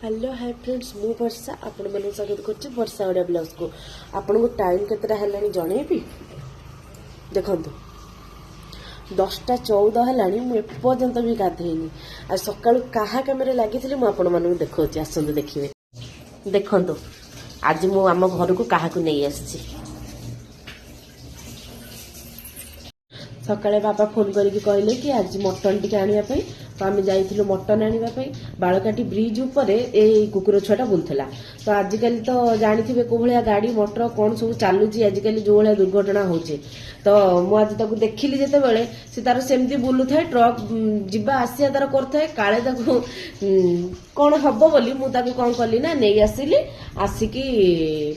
Hello hi friends मु वर्षा आपण मन स्वागत करछि वर्षा ओडिया ब्लॉग्स को। आपण को टाइम केतरा हेलानी जणेबी देखंतु 10:14 हेलानी मु एपर्यंत भी गाधेइनी। आ सकाळु काहा कामरे लागिथिले मु आपण मन देखौछि आसंतु देखिबे। देखंतु आज मु आम घर को काहा को नै आछि। सकाळे बापा फोन करके कहले कि आज मटन टिके आनिया पई तो आम जाइलु मटन आने बालकाटी ब्रिज उपर ए कुकुर छुआटा बुलूला। तो आजिकल तो जानी को भाया गाड़ी मोटर कौन सब चलुची आजिकल जो भाया दुर्घटना होचे। तो मुझे ताको देखिली जिते बड़े से तार सेमती बुलू थाए ट्रक जीवा आसिया तार करथाए काले ताको कौन हम बोली मुझे कौन कली ना नहीं आसिली आसिकी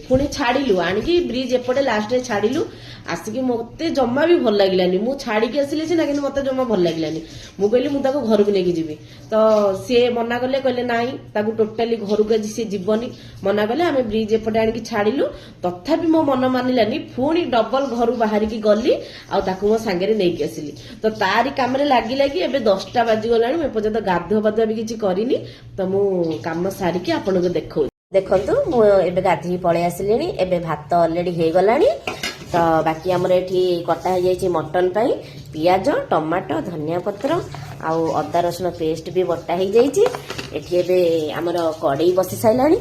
पुणी छाड़िलु आणिकी ब्रिज एपटे लास्ट रे छाड़िलु आसिकी मते जम्मा भी भल लागलानी मु छाड़िकी आसिली सिना कि मते जम्मा भल लागलानी मु कहली मु ताको घर को लेके जीवी। तो सी मना कले कहले नाई ताको टोटाली घर को आज सी जीवनी मना कले आम ब्रिज एपटे आणिकी छाड़िलु तथापि मो मन मानिलानी पुणी डबल घर बाहर की गली आ ताको मो सांगे नहीं आसिली। तो तारी काम लगी लगी एबे 10टा बाजी गलानी मैं पर्यंत गाधुआ पाधुआ भी किसी करनी। तो मु काम सारिकी आपन को देखौ देखंतु मु एबे गाधी पळे आसिलेनी एबे भात ऑलरेडी हे गलानी। तो बाकी आमर एठी कटा हो जाइए मटन पाई पियाज टमाटो धनिया पत्र आउ अदा रसुण पेस्ट भी बटा हो जाइए। एठी एबे आमर कड़ई बसी साइलानी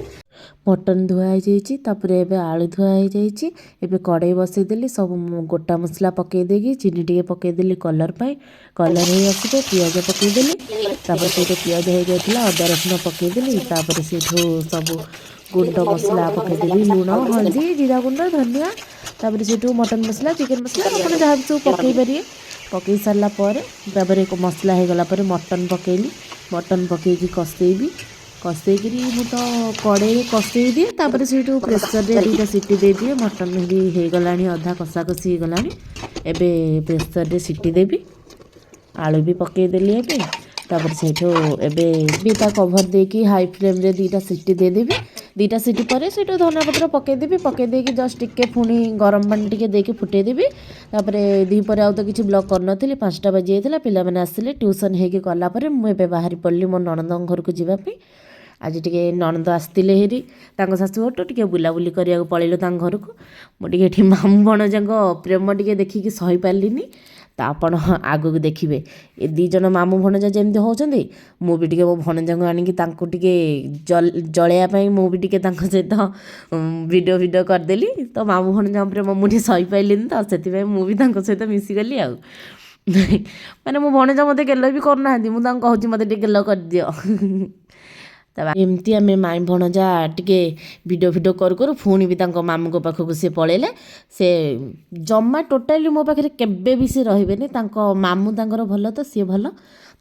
मटन धुआ हो जाइए आलू धुआ हो जाइए। एबे कड़ई बसईदेली सब गोटा मसला पकई देगी चीनी टे पकईदेली कलर पाई कलर हो आसो पियाज पकईदेली से पियाज हो जाता अदा रसुण पकईदेली से सब गुंड मसला पकईदेली लुण हल्दी जीरा गुंड धनिया से मटन मसला चिकेन मसला आप जहाँ भी सब पकई पारे पकई सारापर एक मसला हो गला मटन पकईली मटन पकईकी कषेबी कषेकरी मु तो कड़े कषे दिए से प्रेसर रे दुटा सीटी दे दिए मटन भी हो गला अधा कषा कषी हो गला एबे प्रेसर रे सीटी देवी आलू भी पकईदेली एबे से भी कभर देकी हाई फ्लेम रे दुटा सीटी देदेवी दुटा सीटी पर से धनिया पत्र पकईदेवी पकईदेकी जस्ट टिके पुणी गरम पानी टिके देकी फुटेदेवी। दीपर आउ तो किसी ब्लॉग कर नी 5टा बाजी जाता पिला मैंने आसिले ट्यूशन होगी गलापर मुझे बाहरी पड़ी मो नणंद घर को जीवाई। आज टे नणंद आसते हेरी शाशु घर टे बुलाबुली करने पलैलु घर को मुझे मामू भणजा प्रेम टे देखिकी सही पार्लिनी। तो आपण आगू देखिए ए दीज मामू भणजा जमी होती मुझे मो भणजा को आणिकी जलैयापाई मुझे सहित वीडियो वीडियो करदेली। तो मामू भणजा प्रेम मुझे सही पाइलिनी तो से मुझे सहित मिसीगली आ माने मो भणजा मत गेल भी करना मुझे कहूँ मत गेल कर दियो। एमती आम माई भणजा टिके भिडियो भिडियो करूँ पुणी भी मामू को पाखक सी पलैले से जमा टोटाली मो पाखे केबे भी सी रही मामू तांकर भल तो सी भल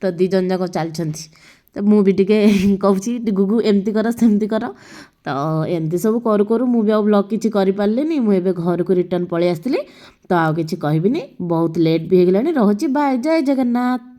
तो दी जन जाक चलती। तो मु भी टिके कहूँ गुगु एमती कर सेमती कर तो एमती सब करू करू मु भी ब्लॉग किसी करें मुझे घर को रिटर्न पलि आसती। तो आउ कि कहबी बहुत लेट भी हो गलानी रहुची बाय जय जगन्नाथ।